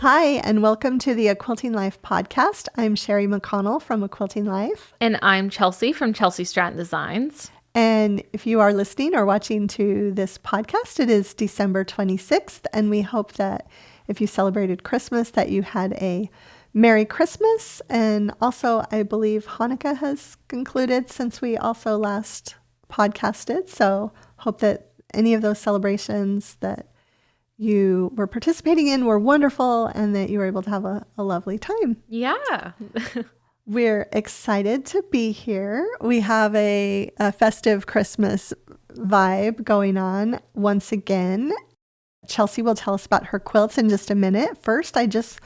Hi, and welcome to the A Quilting Life podcast. I'm Sherry McConnell from A Quilting Life. And I'm Chelsea from Chelsea Stratton Designs. And if you are listening or watching to this podcast, it is December 26th, and we hope that if you celebrated Christmas, that you had a Merry Christmas. And also, I believe Hanukkah has concluded since we also last podcasted. So hope that any of those celebrations that you were participating in were wonderful and that you were able to have a lovely time. Yeah. We're excited to be here. We have a festive Christmas vibe going on once again. Chelsea will tell us about her quilts in just a minute. First, I just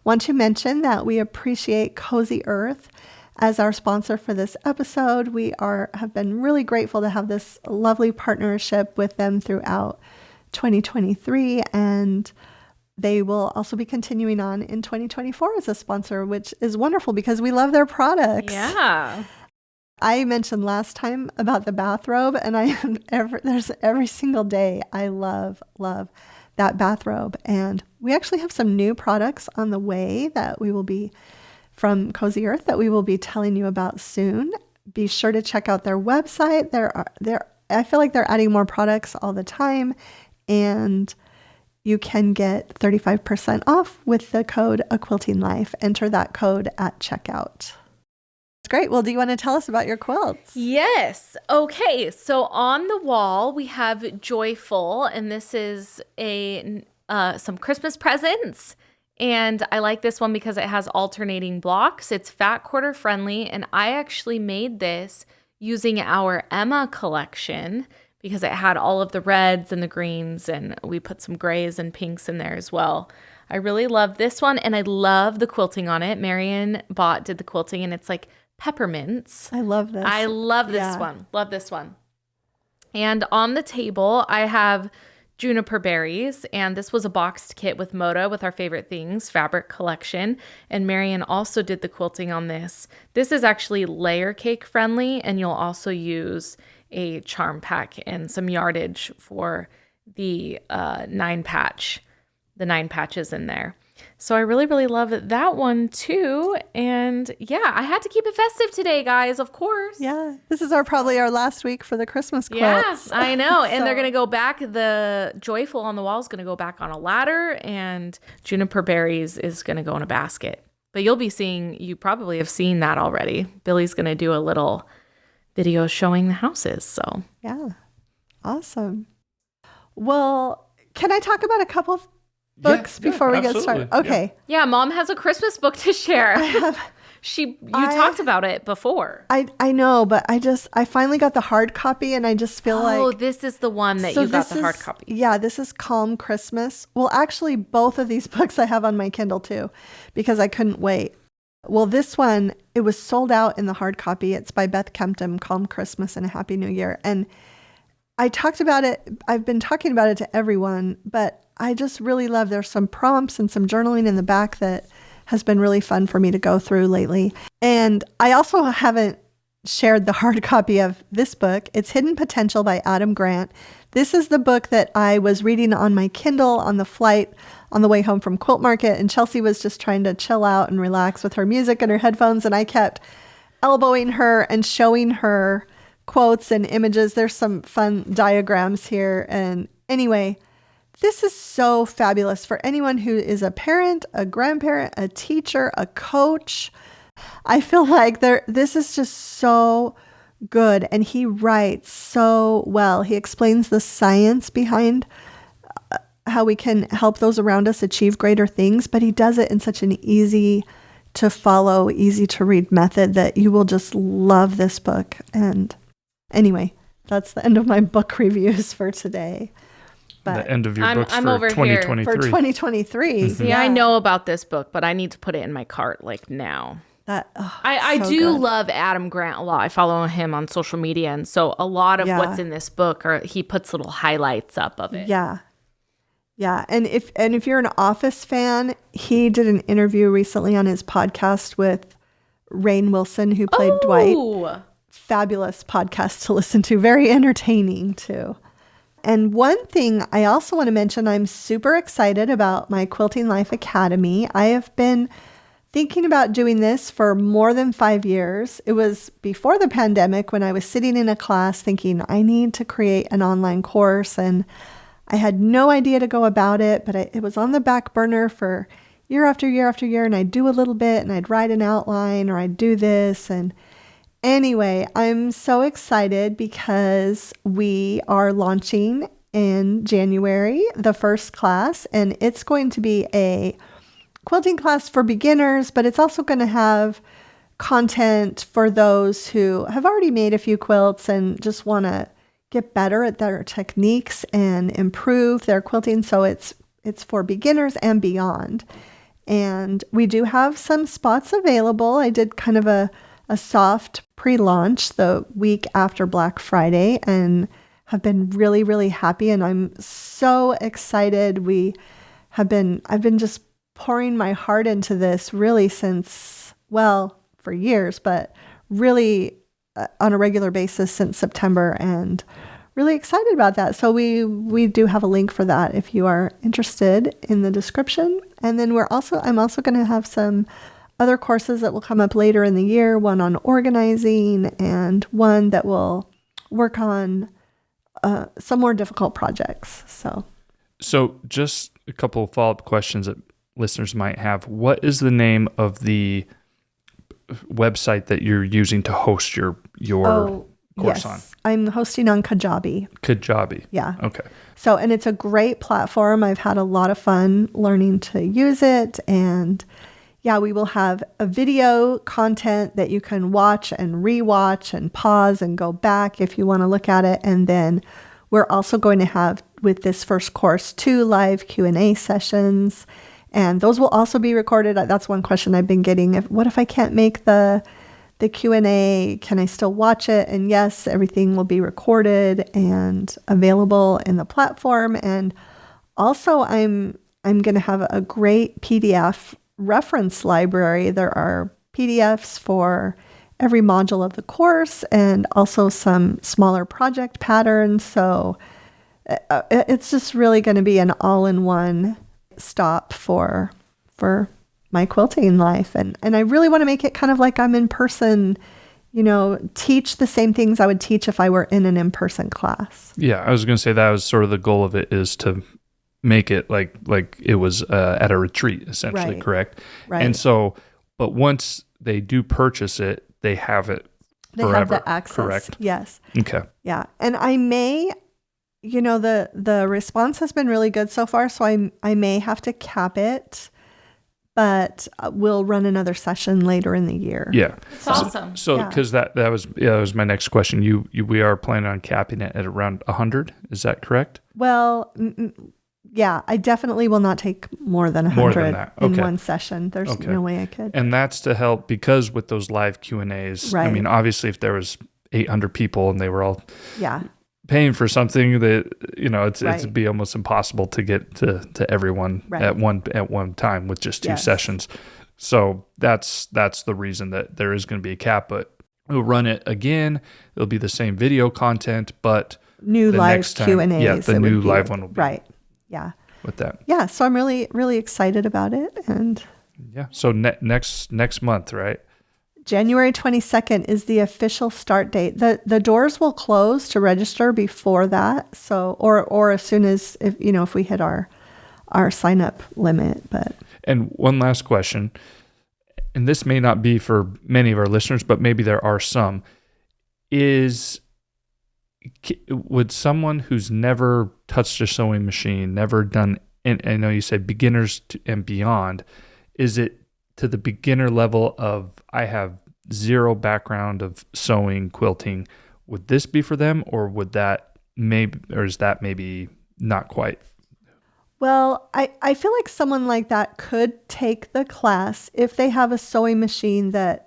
want to mention that we appreciate Cozy Earth as our sponsor for this episode. We have been really grateful to have this lovely partnership with them throughout 2023, and they will also be continuing on in 2024 as a sponsor, which is wonderful because we love their products. Yeah. I mentioned last time about the bathrobe, and there's every single day I love that bathrobe. And we actually have some new products on the way that we will be from Cozy Earth that we will be telling you about soon. Be sure to check out their website. I feel like they're adding more products all the time. And you can get 35% off with the code A Quilting Life. Enter that code at checkout. It's great. Well, do you want to tell us about your quilts? Yes. Okay. So on the wall we have Joyful, and this is some Christmas presents. And I like this one because it has alternating blocks. It's fat quarter friendly, and I actually made this using our Emma collection, because it had all of the reds and the greens, and we put some grays and pinks in there as well. I really love this one, and I love the quilting on it. Marion did the quilting, and it's like peppermints. I love this. I love this one. Love this one. And on the table, I have juniper berries, and this was a boxed kit with Moda with our favorite things fabric collection, and Marion also did the quilting on this. This is actually layer cake friendly, and you'll also use a charm pack and some yardage for the 9 patches in there. So I really, really love that one too. And yeah, I had to keep it festive today, guys, of course. Yeah, this is probably our last week for the Christmas quilts. Yeah, I know. And they're going to go back. The Joyful on the wall is going to go back on a ladder, and Juniper Berries is going to go in a basket. But you probably have seen that already. Billy's going to do a little video showing the houses. So yeah, awesome. Well, can I talk about a couple of books before we get started? Okay. Yeah, Mom has a Christmas book to share. You talked about it before. I know, but I finally got the hard copy, and I just feel like... Oh, this is the one that you got the hard copy. Yeah, this is Calm Christmas. Well, actually, both of these books I have on my Kindle too, because I couldn't wait. Well, this one, it was sold out in the hard copy. It's by Beth Kempton, Calm Christmas and a Happy New Year. And I talked about it. I've been talking about it to everyone, but I just really love, there's some prompts and some journaling in the back that has been really fun for me to go through lately. And I also haven't shared the hard copy of this book. It's Hidden Potential by Adam Grant. This is the book that I was reading on my Kindle on the flight on the way home from Quilt Market, and Chelsea was just trying to chill out and relax with her music and her headphones, and I kept elbowing her and showing her quotes and images. There's some fun diagrams here, and anyway, this is so fabulous for anyone who is a parent, a grandparent, a teacher, a coach. I feel like this is just so good, and he writes so well. He explains the science behind how we can help those around us achieve greater things, but he does it in such an easy to follow, easy to read method that you will just love this book. And anyway, that's the end of my book reviews for today. But the end of your books I'm for over 2023. For 2023. Mm-hmm. See, I know about this book, but I need to put it in my cart like now. I do love Adam Grant a lot. I follow him on social media, and so a lot of what's in this book, he puts little highlights up of it. Yeah. And if you're an Office fan, he did an interview recently on his podcast with Rainn Wilson, who played Dwight. Fabulous podcast to listen to. Very entertaining too. And one thing I also want to mention, I'm super excited about my Quilting Life Academy. I have been thinking about doing this for more than 5 years. It was before the pandemic when I was sitting in a class thinking I need to create an online course, and I had no idea to go about it, but it was on the back burner for year after year after year, and I'd do a little bit and I'd write an outline or I'd do this. And anyway, I'm so excited because we are launching in January, the first class, and it's going to be a quilting class for beginners, but it's also going to have content for those who have already made a few quilts and just want to get better at their techniques and improve their quilting. So it's for beginners and beyond. And we do have some spots available. I did kind of a soft pre-launch the week after Black Friday and have been really, really happy. And I'm so excited. I've been just pouring my heart into this really since, well, for years, but really on a regular basis since September, and really excited about that. So we do have a link for that if you are interested in the description. And then I'm also going to have some other courses that will come up later in the year, one on organizing and one that will work on some more difficult projects. So just a couple of follow-up questions that listeners might have. What is the name of the website that you're using to host your course on? I'm hosting on Kajabi. Kajabi. Yeah. Okay. So, and it's a great platform. I've had a lot of fun learning to use it. And yeah, we will have a video content that you can watch and rewatch and pause and go back if you want to look at it. And then we're also going to have, with this first course, 2 live Q&A sessions. And those will also be recorded. That's one question I've been getting. What if I can't make the Q&A? Can I still watch it? And yes, everything will be recorded and available in the platform. And also I'm going to have a great PDF reference library. There are PDFs for every module of the course and also some smaller project patterns. So it's just really going to be an all-in-one stop for my quilting life. And I really want to make it kind of like I'm in person, teach the same things I would teach if I were in an in-person class. Yeah, I was going to say that was sort of the goal of it, is to make it like it was at a retreat, essentially, right. Correct? Right. And so, but once they do purchase it, they have it forever. They have the access. Correct? Yes. Okay. Yeah. And I may, the response has been really good so far, so I may have to cap it, but we'll run another session later in the year. Yeah. It's awesome. So because that was my next question. We are planning on capping it at around 100. Is that correct? Well, yeah, I definitely will not take more than 100 in one session. There's no way I could. And that's to help, because with those live Q&As, right. I mean, obviously if there was 800 people and they were all paying for something, that it'd be almost impossible to get to everyone at one time with just 2 sessions. So that's the reason that there is going to be a cap, but we'll run it again. It'll be the same video content, but new live Q&As. Yeah, the new live one will be right. Yeah. With that. Yeah, so I'm really, really excited about it. And yeah, so next month, right? January 22nd is the official start date. The doors will close to register before that. So, or as soon as, if we hit our sign up limit, but. And one last question, and this may not be for many of our listeners, but maybe there are some, would someone who's never touched a sewing machine, never done, and I know you said beginners and beyond, is it to the beginner level of, I have zero background of sewing, quilting, would this be for them, or is that maybe not quite? Well, I feel like someone like that could take the class if they have a sewing machine that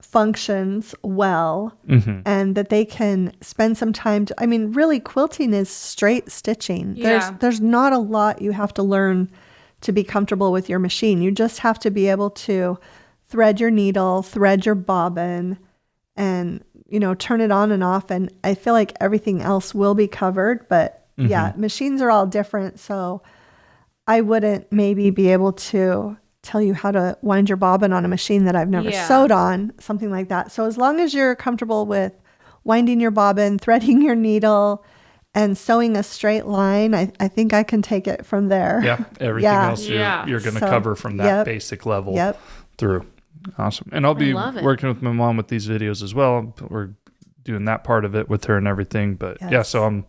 functions well, and that they can spend some time really quilting is straight stitching. Yeah. There's not a lot you have to learn to be comfortable with your machine. You just have to be able to thread your needle, thread your bobbin, and turn it on and off, and I feel like everything else will be covered. But Yeah, machines are all different. So I wouldn't maybe be able to tell you how to wind your bobbin on a machine that I've never sewed on, something like that. So as long as you're comfortable with winding your bobbin, threading your needle, and sewing a straight line, I think I can take it from there. Yeah, everything else you're going to cover from that basic level through. Awesome. And I'll be working with my mom with these videos as well. We're doing that part of it with her and everything. But so I'm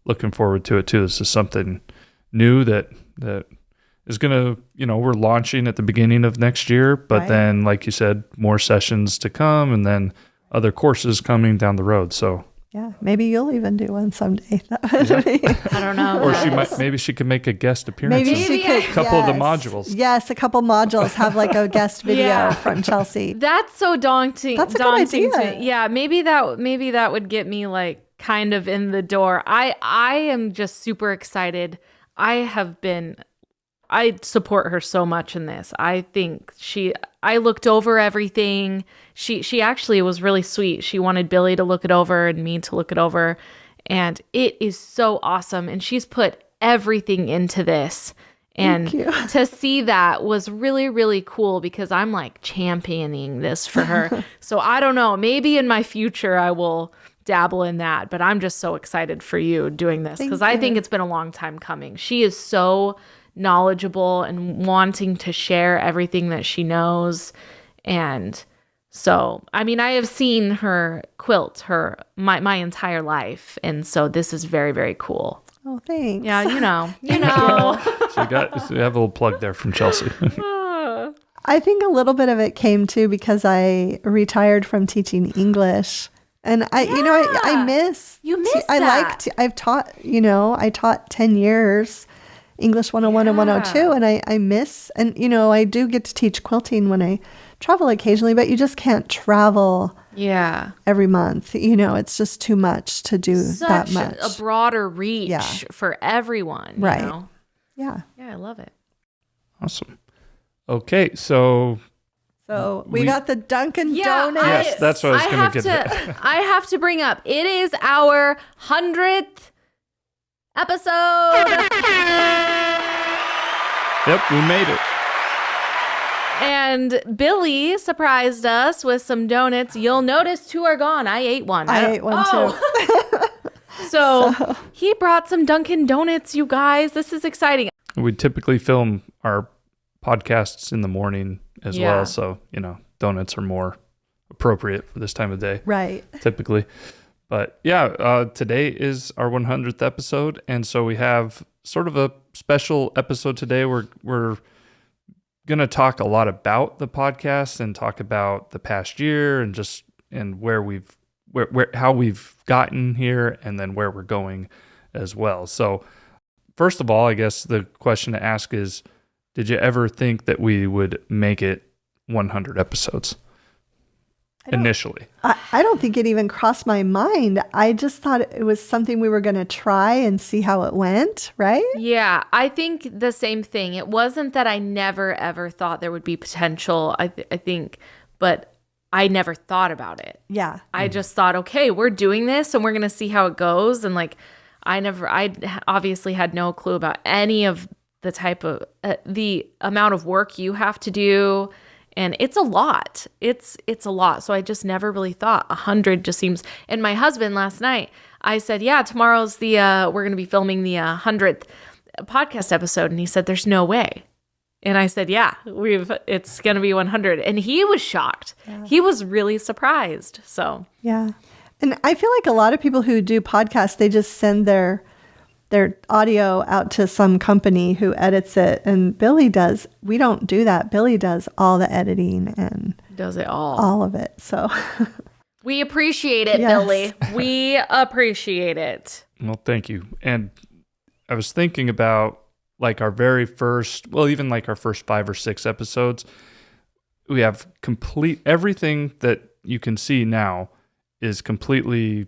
looking forward to it too. This is something new that is going to, we're launching at the beginning of next year, but then, like you said, more sessions to come and then other courses coming down the road. So yeah, maybe you'll even do one someday. I don't know. Or maybe she could make a guest appearance. Maybe she could. A couple of the modules. Yes, a couple modules have like a guest video from Chelsea. That's so daunting. That's a good idea. Yeah, maybe that would get me like kind of in the door. I am just super excited. I support her so much in this. I think I looked over everything. She actually was really sweet. She wanted Billy to look it over and me to look it over. And it is so awesome. And she's put everything into this. And to see that was really, really cool because I'm like championing this for her. So I don't know, maybe in my future I will dabble in that. But I'm just so excited for you doing this because I think it's been a long time coming. She is so knowledgeable and wanting to share everything that she knows. And so, I mean, I have seen her quilt my entire life. And so this is very, very cool. Oh, thanks. Yeah, you know. So you have a little plug there from Chelsea. I think a little bit of it came too because I retired from teaching English. And I miss. You miss that. I've taught, I taught 10 years. English 101 and 102, and I miss, and I do get to teach quilting when I travel occasionally, but you just can't travel every month. It's just too much to do that much. A broader reach for everyone. Right. Yeah, I love it. Awesome. Okay, so we got the Dunkin' Donuts. Yes, that's what I was going to get to. I have to bring up, it is our 100th episode. Yep, we made it. And Billy surprised us with some donuts. You'll notice 2 are gone. I ate one. I ate one too. So he brought some Dunkin' Donuts, you guys. This is exciting. We typically film our podcasts in the morning as well. So, donuts are more appropriate for this time of day. Right. Typically. But today is our 100th episode, and so we have sort of a special episode today. We're going to talk a lot about the podcast and talk about the past year and where how we've gotten here, and then where we're going as well. So, first of all, I guess the question to ask is, did you ever think that we would make it 100 episodes? Initially, I don't think it even crossed my mind. I just thought it was something we were going to try and see how it went, right? Yeah, I think the same thing. It wasn't that I never ever thought there would be potential. I think, but I never thought about it. Yeah, I just thought, okay, we're doing this and we're going to see how it goes. And like, I obviously had no clue about any of the type of the amount of work you have to do. And it's a lot. It's a lot. So I just never really thought 100 just seems. And my husband last night, I said, yeah, tomorrow's we're going to be filming the 100th podcast episode. And he said, there's no way. And I said, yeah, it's going to be 100. And he was shocked. Yeah. He was really surprised. So, yeah. And I feel like a lot of people who do podcasts, they just send their audio out to some company who edits it. And Billy does. We don't do that. Billy does all the editing and does it all of it. So we appreciate it, Billy. We appreciate it. Well, thank you. And I was thinking about like our very first, even like our first 5 or 6 episodes, we have everything that you can see now is completely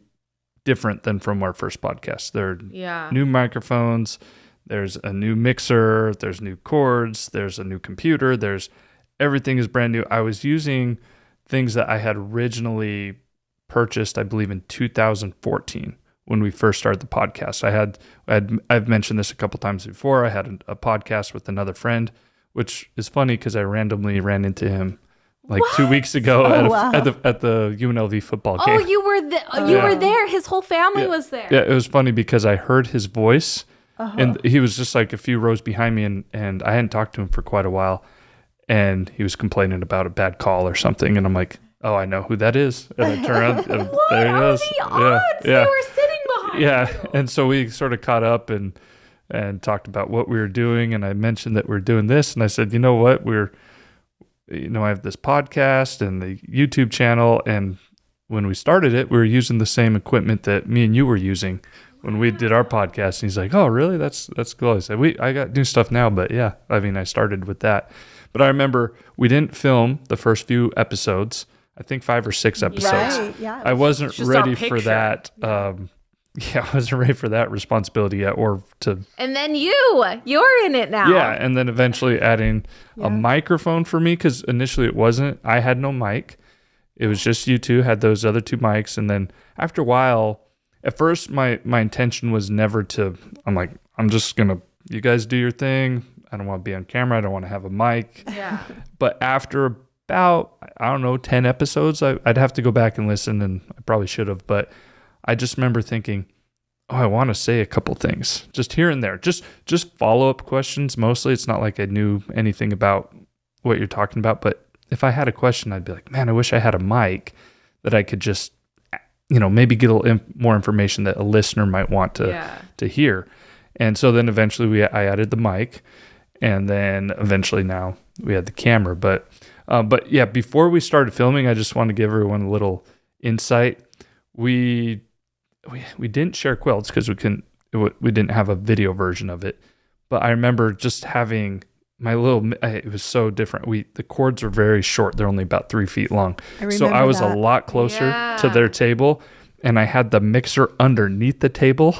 different than from our first podcast. There are new microphones, there's a new mixer, there's new cords, there's a new computer, everything is brand new. I was using things that I had originally purchased, I believe in 2014 when we first started the podcast. I've mentioned this a couple times before. I had a podcast with another friend, which is funny because I randomly ran into him like 2 weeks ago at the UNLV football game. Oh, you were there. His whole family was there. Yeah, it was funny because I heard his voice, and he was just like a few rows behind me, and I hadn't talked to him for quite a while, and he was complaining about a bad call or something, and I'm like, oh, I know who that is. And I turn around, and there he is. The odds? They were sitting behind you. And so we sort of caught up and talked about what we were doing, and I mentioned that we're doing this, and I said, you know what, I have this podcast and the YouTube channel, and when we started it, we were using the same equipment that me and you were using when we did our podcast. And he's like, oh, really? That's cool. I said, I got new stuff now, but yeah, I started with that. But I remember we didn't film the first few episodes. I think 5 or 6 episodes. Right, yeah. I wasn't ready for that. Yeah. I wasn't ready for that responsibility yet, And then you're in it now. Yeah, and then eventually adding a microphone for me, because initially it wasn't. I had no mic. It was just you two had those other 2 mics, and then after a while, at first my intention was never to. I'm like, I'm just gonna. You guys do your thing. I don't want to be on camera. I don't want to have a mic. Yeah. But after about, I don't know, 10 episodes, I'd have to go back and listen, and I probably should have, but I just remember thinking, oh, I want to say a couple things just here and there, just follow-up questions. Mostly it's not like I knew anything about what you're talking about, but if I had a question, I'd be like, man, I wish I had a mic that I could just, maybe get a little more information that a listener might want to hear. And so then eventually I added the mic, and then eventually now we had the camera. But yeah, before we started filming, I just want to give everyone a little insight. We didn't share quilts because we didn't have a video version of it. But I remember just having it was so different. The cords were very short. They're only about 3 feet long. So I was a lot closer to their table, and I had the mixer underneath the table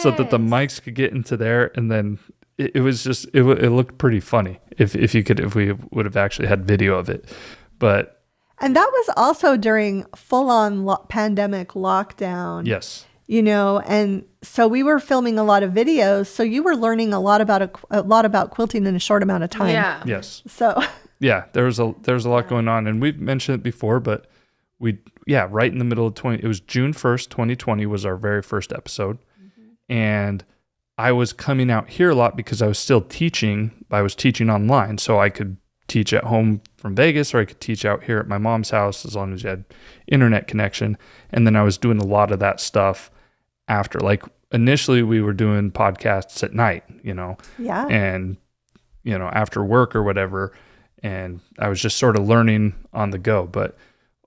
so that the mics could get into there. And then it was just, it looked pretty funny if we would have actually had video of it. And that was also during full-on pandemic lockdown. Yes. And so we were filming a lot of videos. So you were learning a lot about quilting in a short amount of time. Yeah. Yes. So. Yeah, there was a lot going on, and we've mentioned it before, but right in the middle of it was June 1st, 2020 was our very first episode. Mm-hmm. And I was coming out here a lot because I was still teaching. I was teaching online, so I could teach at home from Vegas, or I could teach out here at my mom's house as long as you had internet connection. And then I was doing a lot of that stuff after. Like initially we were doing podcasts at night, Yeah. And, after work or whatever. And I was just sort of learning on the go. But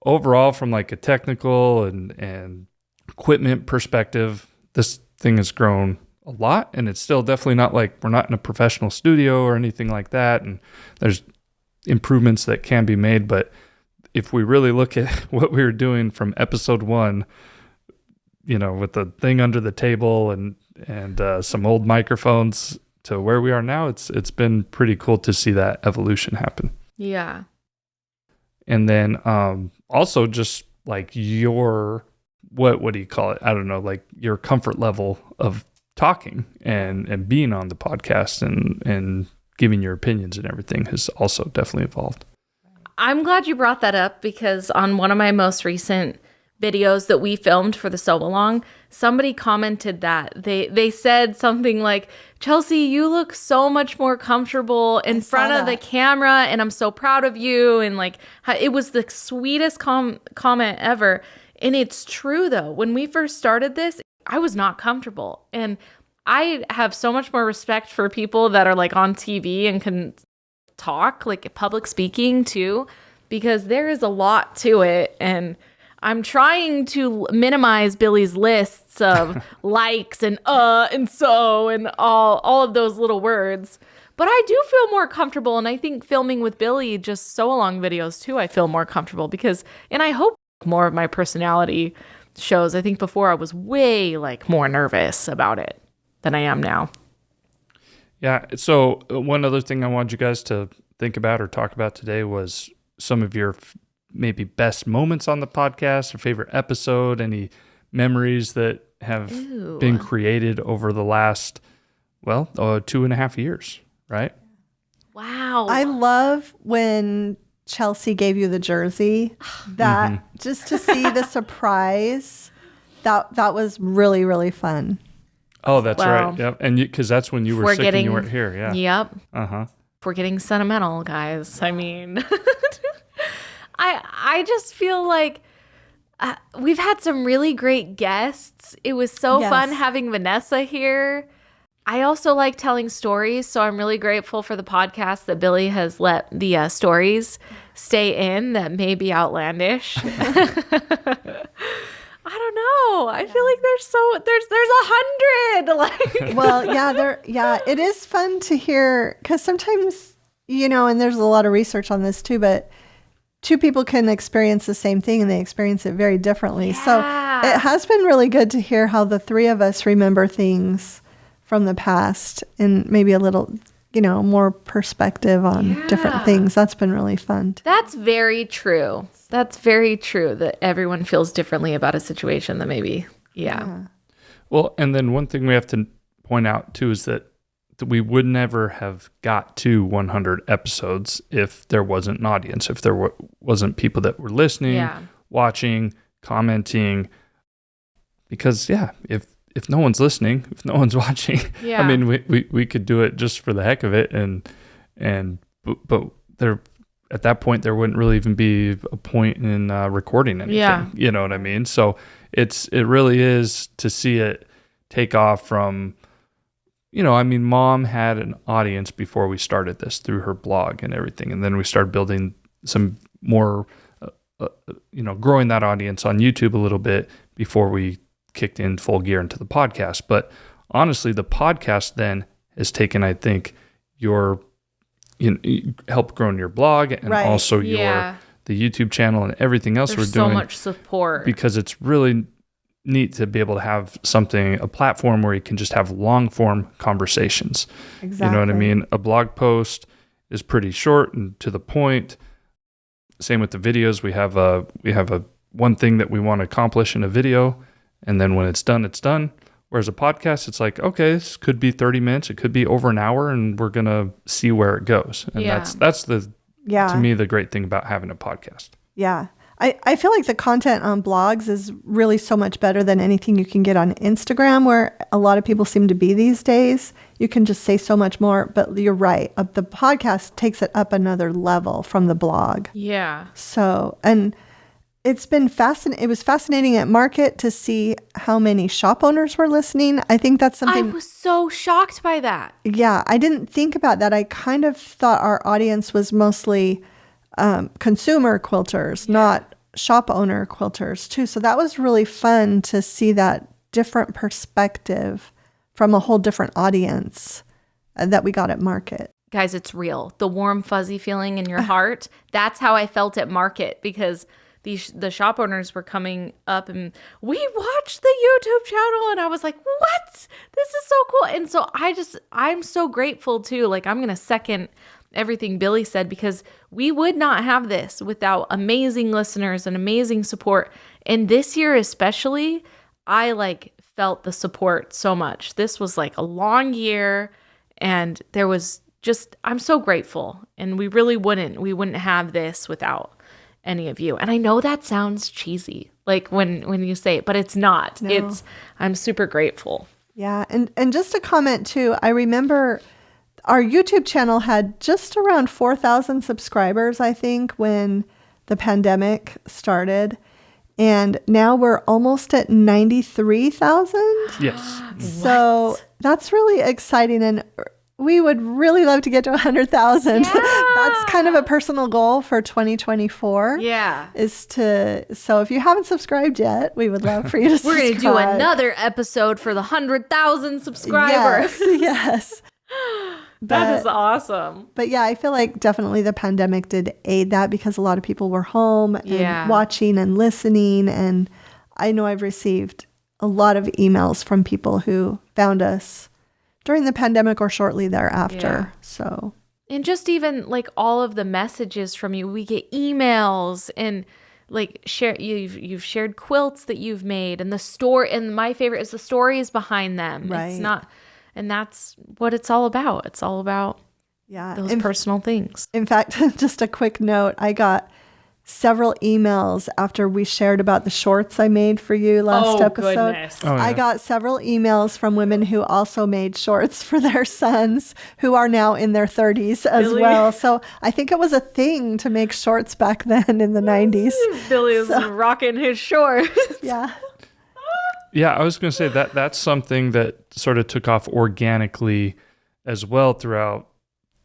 overall, from like a technical and equipment perspective, this thing has grown a lot. And it's still definitely not like we're not in a professional studio or anything like that. And there's improvements that can be made, but if we really look at what we were doing from episode 1, with the thing under the table and some old microphones to where we are now, it's been pretty cool to see that evolution happen. Yeah. And then also just like your what do you call it? I don't know, like your comfort level of talking and being on the podcast and giving your opinions and everything has also definitely evolved. I'm glad you brought that up, because on one of my most recent videos that we filmed for the Sew Along, somebody commented that they said something like, Chelsea, you look so much more comfortable in front of the camera, and I'm so proud of you. And like, it was the sweetest comment ever. And it's true though. When we first started this, I was not comfortable, and I have so much more respect for people that are like on TV and can talk, like public speaking too, because there is a lot to it. And I'm trying to minimize Billy's lists of likes and so and all of those little words. But I do feel more comfortable. And I think filming with Billy, just Sew Along videos too, I feel more comfortable because, and I hope more of my personality shows. I think before I was way like more nervous about it than I am now. Yeah. So one other thing I wanted you guys to think about or talk about today was some of your maybe best moments on the podcast or favorite episode, any memories that have Ew. been created over the last, 2.5 years, right? Wow. I love when Chelsea gave you the jersey. That just to see the surprise, that was really, really fun. Oh, that's Wow. right. Yep. And because that's when you were sick and you weren't here. Yeah. Yep. Uh-huh. We're getting sentimental, guys. I mean, I just feel like we've had some really great guests. It was so Yes. fun having Vanessa here. I also like telling stories, so I'm really grateful for the podcast that Billy has let the stories stay in that may be outlandish. I don't know. I feel like there's 100. Like, Well, it is fun to hear because sometimes, and there's a lot of research on this too, but two people can experience the same thing and they experience it very differently. So it has been really good to hear how the three of us remember things from the past and maybe a little, more perspective on different things. That's been really fun. That's very true. That's very true that everyone feels differently about a situation that maybe, Well, and then one thing we have to point out too is that we would never have got to 100 episodes if there wasn't an audience, if there wasn't people that were listening, watching, commenting. Because if no one's listening, if no one's watching, I mean, we could do it just for the heck of it, but there at that point there wouldn't really even be a point in recording anything. Yeah. You know what I mean? So it really is to see it take off from. Mom had an audience before we started this through her blog and everything. And then we started building some more, growing that audience on YouTube a little bit before we kicked in full gear into the podcast. But honestly, the podcast then has taken, I think, help growing your blog and also the YouTube channel and everything else There's we're doing. So much support. Because it's really neat to be able to have a platform where you can just have long form conversations. Exactly. You know what I mean? A blog post is pretty short and to the point. Same with the videos. We have a one thing that we want to accomplish in a video, and then when it's done, it's done. Whereas a podcast, it's like, okay, this could be 30 minutes, it could be over an hour, and we're gonna see where it goes. And that's to me the great thing about having a podcast. Yeah. I feel like the content on blogs is really so much better than anything you can get on Instagram, where a lot of people seem to be these days. You can just say so much more, but you're right. The podcast takes it up another level from the blog. Yeah. So, and it's been fascinating. It was fascinating at market to see how many shop owners were listening. I think that's something. I was so shocked by that. Yeah, I didn't think about that. I kind of thought our audience was mostly consumer quilters, not shop owner quilters too. So that was really fun to see that different perspective from a whole different audience that we got at market. Guys, it's real. The warm, fuzzy feeling in your heart. That's how I felt at market, because the shop owners were coming up and we watched the YouTube channel, and I was like, what? This is so cool. And so I'm so grateful too. Like, I'm going to second everything Billy said, because we would not have this without amazing listeners and amazing support. And this year especially, I felt the support so much. This was like a long year, and there was just, I'm so grateful. And we really wouldn't have this without any of you. And I know that sounds cheesy, like when you say it, but it's not. No. I'm super grateful. Yeah. And just a comment too, I remember our YouTube channel had just around 4,000 subscribers, I think, when the pandemic started. And now we're almost at 93,000. Yes. So that's really exciting. And we would really love to get to 100,000. Yeah. That's kind of a personal goal for 2024. Yeah. So if you haven't subscribed yet, we would love for you to subscribe. We're going to do another episode for the 100,000 subscribers. Yes. That is awesome. But yeah, I feel like definitely the pandemic did aid that, because a lot of people were home and watching and listening. And I know I've received a lot of emails from people who found us during the pandemic or shortly thereafter. Yeah. So, and just even all of the messages from you, we get emails and like you've shared quilts that you've made, and the story, and my favorite is the stories behind them. Right. It's not, and that's what it's all about. It's all about those personal things. In fact, just a quick note, I got several emails after we shared about the shorts I made for you last episode. Goodness. Oh, yeah. I got several emails from women who also made shorts for their sons who are now in their 30s as Really? well. So I think it was a thing to make shorts back then in the 90s. Billy was rocking his shorts. Yeah. Yeah, I was going to say that's something that sort of took off organically as well throughout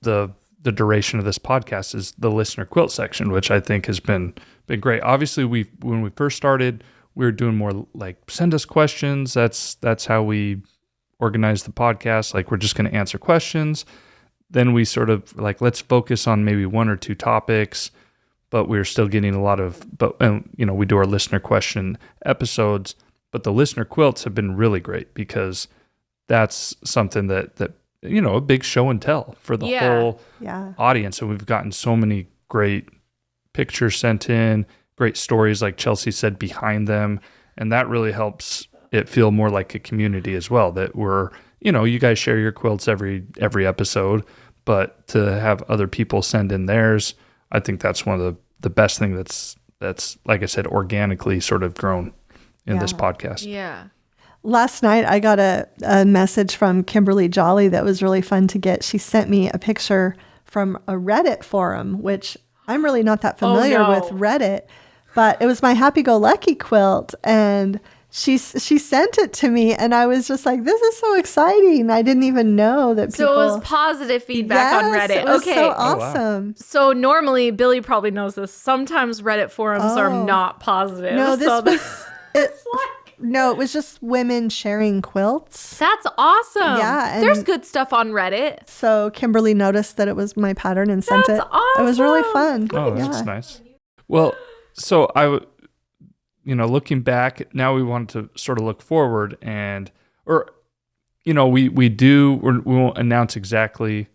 the duration of this podcast, is the listener quilt section, which I think has been great. Obviously, when we first started, we were doing more like send us questions. That's how we organized the podcast. Like, we're just going to answer questions. Then we sort of like, let's focus on maybe one or two topics, but we're still getting a lot of, we do our listener question episodes, but the listener quilts have been really great because that's something that a big show and tell for the whole audience. And we've gotten so many great pictures sent in, great stories, like Chelsea said, behind them. And that really helps it feel more like a community as well, that we're, you guys share your quilts every episode, but to have other people send in theirs, I think that's one of the best thing that's, like I said, organically sort of grown in this podcast. Yeah. Last night, I got a message from Kimberly Jolly that was really fun to get. She sent me a picture from a Reddit forum, which I'm really not that familiar with Reddit, but it was my Happy-Go-Lucky quilt, and she sent it to me, and I was just like, this is so exciting. I didn't even know that people... So it was positive feedback on Reddit. It was okay. so awesome. Wow. So normally, Billy probably knows this, sometimes Reddit forums are not positive. No, this so was... No, it was just women sharing quilts. That's awesome. Yeah, and there's good stuff on Reddit. So Kimberly noticed that it was my pattern and sent That's it. It was really fun. Oh, that's nice. Well, so looking back, now we wanted to sort of look forward, we won't announce exactly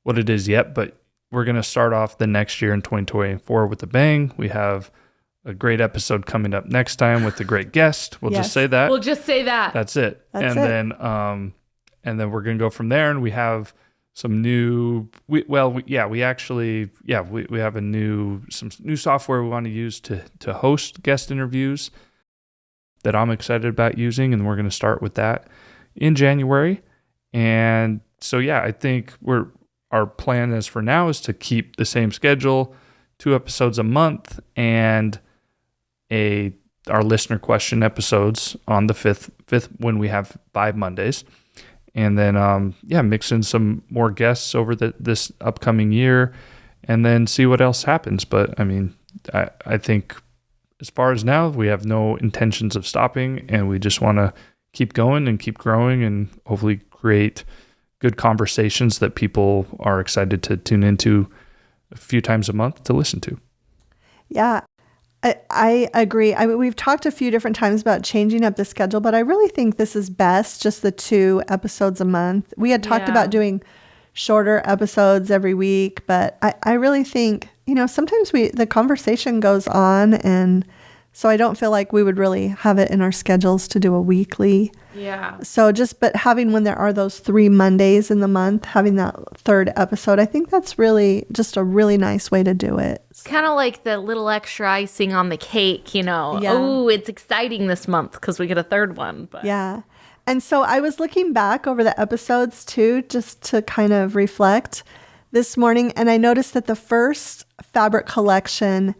what it is yet, but we're going to start off the next year in 2024 with a bang. We have a great episode coming up next time with a great guest. We'll just say that. We'll just say that. That's it. Then we're going to go from there, and we have some new, we have some new software we want to use to host guest interviews that I'm excited about using, and we're going to start with that in January. And so, I think our plan is for now is to keep the same schedule, 2 episodes a month, and our listener question episodes on the 5th when we have 5 Mondays. And then, mix in some more guests over this upcoming year, and then see what else happens. But I mean, I think as far as now, we have no intentions of stopping, and we just want to keep going and keep growing, and hopefully create good conversations that people are excited to tune into a few times a month to listen to. Yeah. I agree. I mean, we've talked a few different times about changing up the schedule, but I really think this is best, just the 2 episodes a month. We had talked about doing shorter episodes every week, but I really think, sometimes the conversation goes on, and so I don't feel like we would really have it in our schedules to do a weekly. Yeah. So but having, when there are those 3 Mondays in the month, having that 3rd episode, I think that's really just a really nice way to do it. It's kind of like the little extra icing on the cake, Yeah. Oh, it's exciting this month because we get a 3rd one. But. Yeah. And so I was looking back over the episodes too, just to kind of reflect this morning. And I noticed that the first fabric collection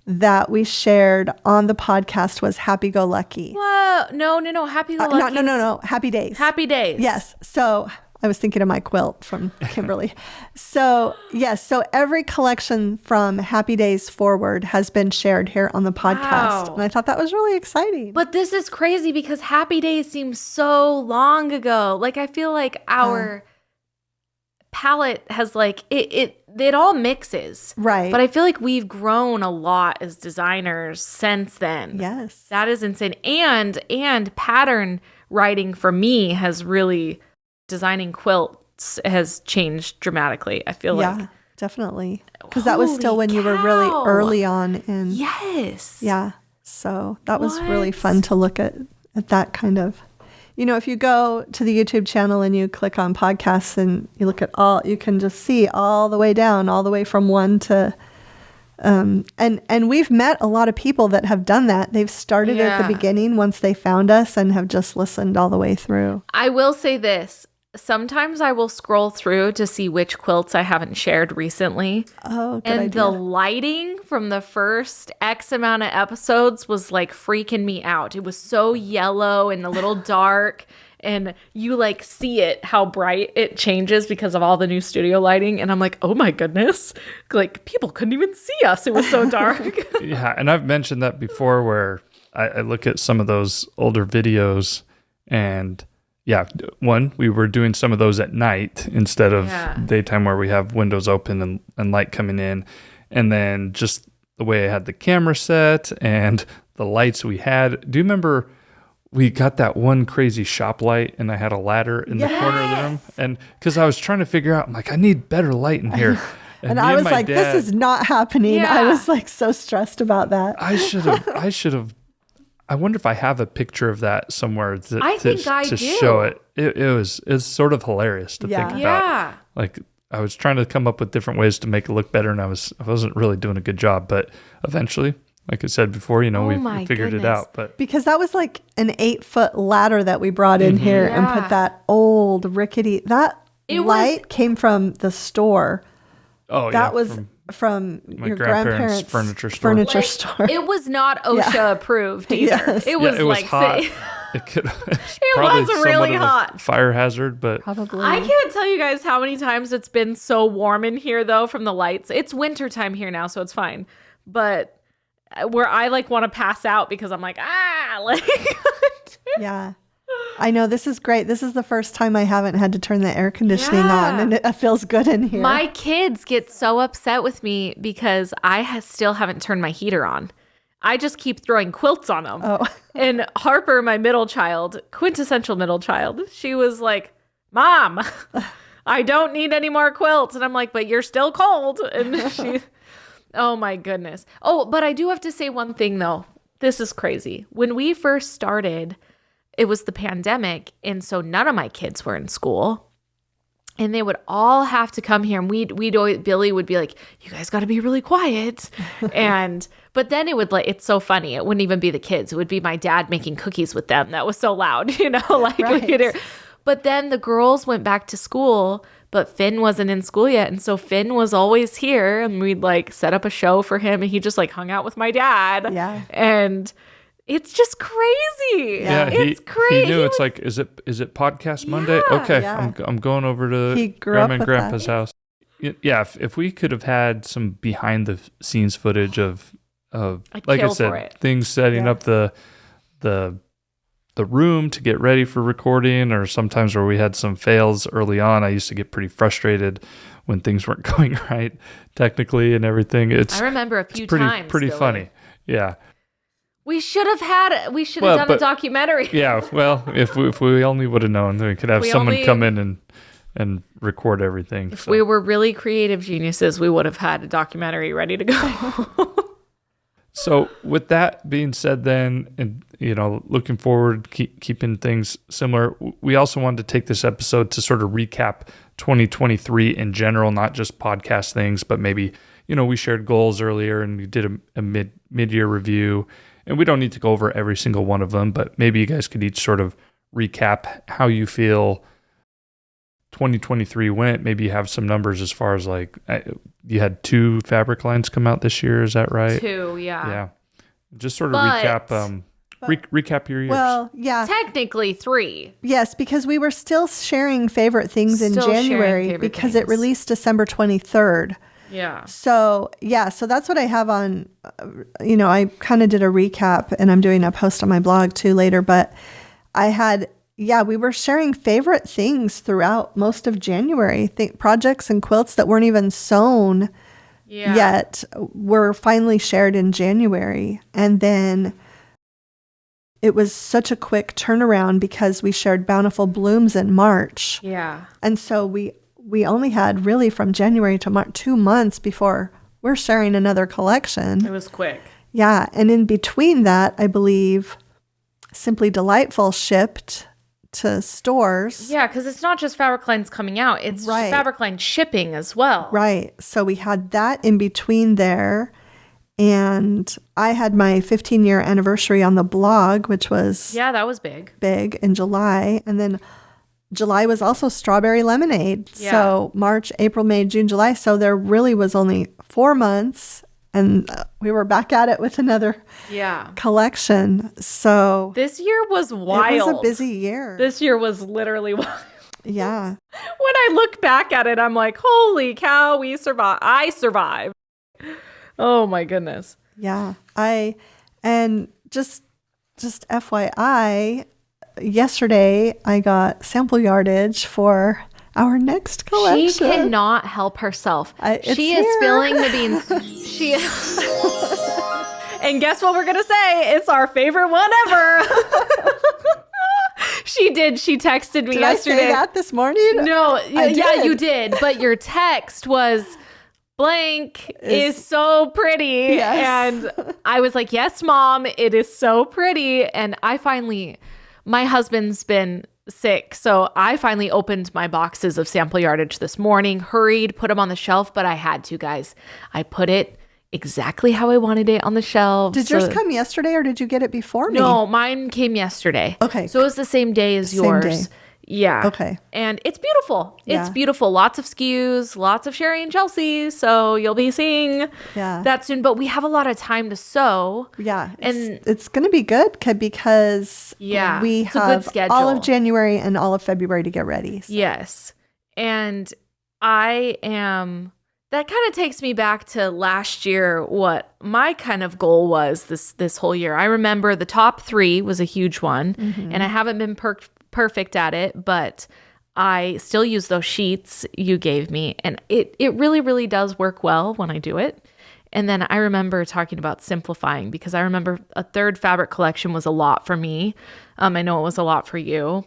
that we shared on the podcast was Happy Go Lucky. Whoa. No. Happy Go Lucky. No. Happy Days. Happy Days. Yes. So I was thinking of my quilt from Kimberly. So yes. So every collection from Happy Days forward has been shared here on the podcast. Wow. And I thought that was really exciting. But this is crazy because Happy Days seems so long ago. Like, I feel like our palette has it all mixes. Right. But I feel like we've grown a lot as designers since then. Yes. That is insane. And pattern writing for me has really, designing quilts has changed dramatically. I feel like definitely. Because that was still when you were really cow. early on in. Yes. Yeah. So that was really What? fun to look at that kind of. If you go to the YouTube channel and you click on podcasts and you look at you can just see all the way down, all the way from one to, and we've met a lot of people that have done that. They've started at the beginning once they found us and have just listened all the way through. I will say this. Sometimes I will scroll through to see which quilts I haven't shared recently. Oh, good and idea. the lighting from the first X amount of episodes was like freaking me out. It was so yellow and a little dark, and you like see it, how bright it changes because of all the new studio lighting. And I'm like, oh my goodness, like people couldn't even see us. It was so dark. Yeah. And I've mentioned that before where I look at some of those older videos and we were doing some of those at night instead of daytime where we have windows open and light coming in. And then just the way I had the camera set and the lights we had. Do you remember we got that one crazy shop light and I had a ladder in the corner of the room? And because I was trying to figure out, I'm like, I need better light in here. And I was like, this is not happening. Yeah. I was like so stressed about that. I should have. I wonder if I have a picture of that somewhere to show it. It's sort of hilarious to think about. Yeah. Like I was trying to come up with different ways to make it look better, and I wasn't really doing a good job. But eventually, like I said before, we figured it out. But because that was like an 8-foot ladder that we brought in here and put that old rickety light came from the store. Oh, that was from my your grandparents' furniture store. It was not OSHA approved either. Yes. It was like hot. It was really hot. Fire hazard, but Probably. I can't tell you guys how many times it's been so warm in here though from the lights. It's wintertime here now, so it's fine. But where I like want to pass out because I'm like, Yeah. I know, this is great. This is the first time I haven't had to turn the air conditioning on, and it feels good in here. My kids get so upset with me because I still haven't turned my heater on. I just keep throwing quilts on them. Oh. And Harper, my middle child, quintessential middle child, she was like, Mom, I don't need any more quilts. And I'm like, but you're still cold. And she, oh my goodness. Oh, but I do have to say one thing though. This is crazy. When we first started, it was the pandemic, and so none of my kids were in school, and they would all have to come here. And Billy would be like, "You guys got to be really quiet," but then it would it's so funny. It wouldn't even be the kids; it would be my dad making cookies with them. That was so loud, we could hear. But then the girls went back to school, but Finn wasn't in school yet, and so Finn was always here, and we'd set up a show for him, and he just hung out with my dad. Yeah, and. It's just crazy. Yeah, it's crazy. He knew it's is it podcast Monday? Okay, yeah. I'm going over to Grandma and Grandpa's house. Yeah, if we could have had some behind the scenes footage of like I said, things setting up the room to get ready for recording, or sometimes where we had some fails early on. I used to get pretty frustrated when things weren't going right technically and everything. I remember a few times. Pretty funny. Yeah. We should have done a documentary. Yeah, well, if we only would have known, we could have someone come in and record everything. If we were really creative geniuses, we would have had a documentary ready to go. So with that being said then, and looking forward, keeping things similar, we also wanted to take this episode to sort of recap 2023 in general, not just podcast things, but maybe, we shared goals earlier and we did a mid-year review. And we don't need to go over every single one of them, but maybe you guys could each sort of recap how you feel 2023 went. Maybe you have some numbers as far as you had 2 fabric lines come out this year. Is that right? 2, yeah. Yeah. Just sort of recap your years. Well, yeah. Technically 3. Yes, because we were still sharing favorite things in January because it released December 23rd. Yeah. So that's what I have on, I kind of did a recap, and I'm doing a post on my blog too later, but we were sharing favorite things throughout most of January. Projects and quilts that weren't even sewn yet were finally shared in January. And then it was such a quick turnaround because we shared Bountiful Blooms in March. Yeah. And so we only had really from January to March 2 months before we're sharing another collection. It was quick. Yeah. And in between that, I believe Simply Delightful shipped to stores. Yeah, because it's not just fabric lines coming out. It's Right. fabric line shipping as well. Right. So we had that in between there. And I had my 15-year anniversary on the blog, which was Yeah, that was big. big in July. And then July was also Strawberry Lemonade. Yeah. So March, April, May, June, July. So there really was only 4 months. And we were back at it with another Yeah. collection. So This year was wild. it was a busy year. This year was literally wild. Yeah. When I look back at it, I'm like, holy cow, we survived. I survived. Oh my goodness. Yeah. And just FYI, yesterday I got sample yardage for our next collection. She cannot help herself. It's She is here. spilling the beans. She And guess what we're going to say? It's our favorite one ever. She did. She texted me Did yesterday. I say that this morning? No, yeah, did. you did. But your text was blank is so pretty. Yes. And I was like, yes, Mom, it is so pretty. And my husband's been sick. So I finally opened my boxes of sample yardage this morning, hurried, put them on the shelf, but I had to, guys. I put it exactly how I wanted it on the shelf. Did yours come yesterday or did you get it before me? No, mine came yesterday. Okay. So it was the same day as Same yours. day. Yeah. Okay. And it's beautiful. It's Yeah. beautiful. Lots of SKUs, lots of Sherry and Chelsea. So you'll be seeing Yeah. that soon. But we have a lot of time to sew. Yeah. And- it's going to be good because Yeah, we it's a good have all schedule. of January and all of February to get ready. So. Yes. And that kind of takes me back to last year, what my kind of goal was this whole year. I remember the top 3 was a huge one, and I haven't been perfect at it, but I still use those sheets you gave me, and it really, really does work well when I do it. And then I remember talking about simplifying, because I remember a 3rd fabric collection was a lot for me. I know it was a lot for you.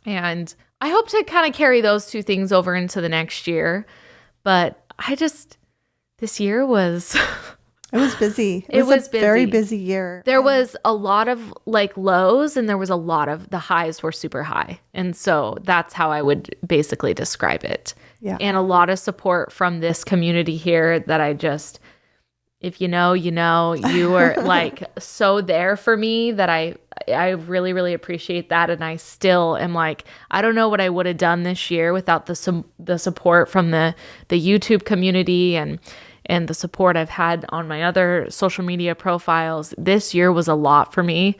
And I hope to kind of carry those 2 things over into the next year. But this year was... It was busy. It was a very busy. busy year. There was a lot of like lows, and there was a lot of the highs were super high. And so that's how I would basically describe it. Yeah. And a lot of support from this community here that if you know, you were like so there for me that I really, really appreciate that. And I still am like, I don't know what I would have done this year without the support from the YouTube community and the support I've had on my other social media profiles. This year was a lot for me.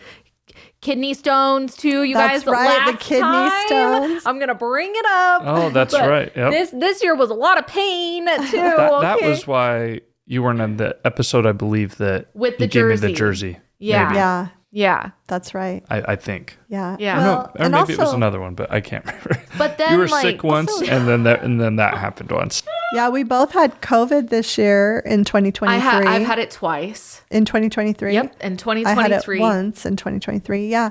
Kidney stones too, you That's guys. right, the last kidney time, stones. I'm gonna bring it up. Oh, that's But right. Yep. This year was a lot of pain too. That okay? was why you weren't on the episode, I believe, that With the you gave me the jersey. jersey. Yeah. maybe. Yeah. Yeah. That's right. I think. Yeah. Yeah. Well, No, or and maybe it was also- another one, but I can't remember. But then you were like, sick once, and then that happened once. Yeah, we both had COVID this year in 2023. I've had it twice. in 2023. Yep. In I 2023. had it once in 2023. Yeah.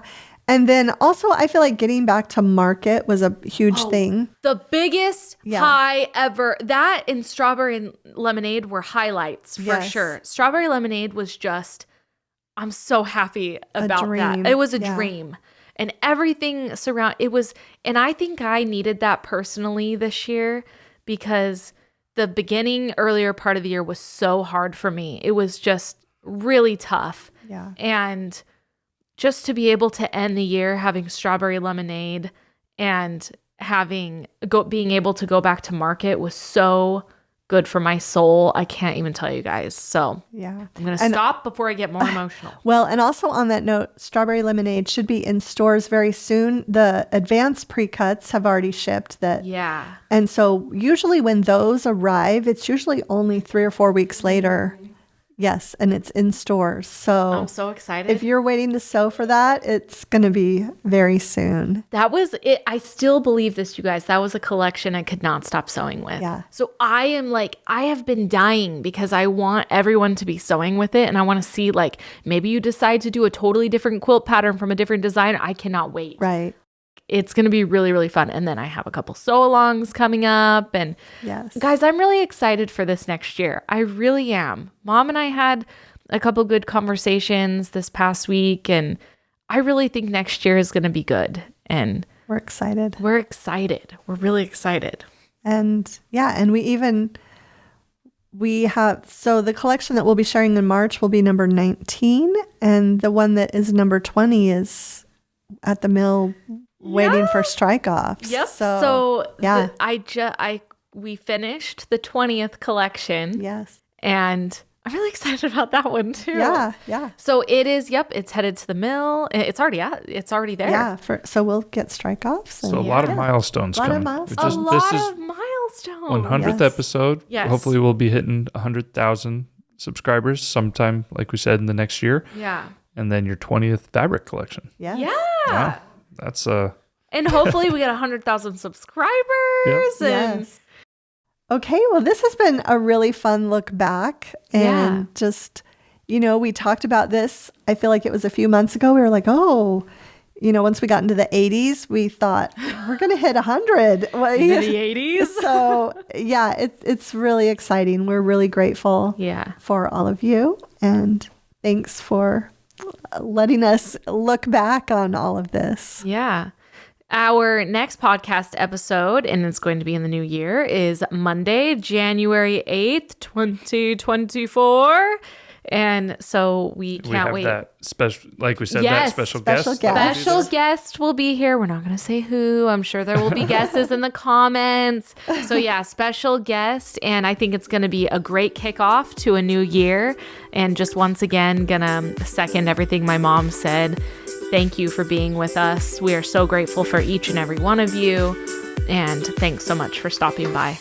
And then also I feel like getting back to market was a huge thing. The biggest Yeah. high ever. That and strawberry and lemonade were highlights for Yes. sure. Strawberry lemonade was just, I'm so happy about dream. that. It was a Yeah. dream. And everything and I think I needed that personally this year, because the earlier part of the year was so hard for me. It was just really tough. Yeah. And just to be able to end the year having strawberry lemonade and being able to go back to market was so good for my soul. I can't even tell you guys. So Yeah. I'm going to And- stop before I get more emotional. Well, and also on that note, strawberry lemonade should be in stores very soon. The advanced pre-cuts have already shipped that. Yeah. And so usually when those arrive, it's usually only 3 or 4 weeks later. Yes, and it's in stores. So I'm so excited. if you're waiting to sew for that, it's going to be very soon. That was it. I still believe this, you guys. That was a collection I could not stop sewing with. Yeah. So I have been dying because I want everyone to be sewing with it. And I want to see, like, maybe you decide to do a totally different quilt pattern from a different designer. I cannot wait. Right. it's going to be really, really fun. And then I have a couple sew-alongs coming up. And Yes. guys, I'm really excited for this next year. I really am. Mom and I had a couple good conversations this past week, and I really think next year is going to be good. And We're excited. we're excited. We're really excited. And we have, so the collection that we'll be sharing in March will be number 19. And the one that is number 20 is at the mill waiting for strike offs. Yep. So yeah. We finished the 20th collection. Yes. And I'm really excited about that one too. Yeah. Yeah. So it is, it's headed to the mill. It's already there. Yeah. So we'll get strike offs. So a lot of milestones A lot of coming. milestones. A This lot is of milestones. 100th Yes. episode. Yes. Hopefully we'll be hitting 100,000 subscribers sometime, like we said, in the next year. Yeah. And then your 20th fabric collection. Yes. Yeah. Wow. That's And hopefully we get 100,000 subscribers. And Yes. Okay, well, this has been a really fun look back. And just, we talked about this. I feel like it was a few months ago. We were like, once we got into the 80s, we thought, we're going to hit 100. in the 80s. So, yeah, it's really exciting. We're really grateful for all of you. And thanks for letting us look back on all of this. Yeah. Our next podcast episode, and it's going to be in the new year, is Monday, January 8th, 2024. And so we can't wait. that special, like we said, Yes, that special special guest. guest. Special guest will be here. We're not going to say who. I'm sure there will be guesses in the comments. So yeah, special guest. And I think it's going to be a great kickoff to a new year. And just once again, going to second everything my mom said. Thank you for being with us. We are so grateful for each and every one of you. And thanks so much for stopping by.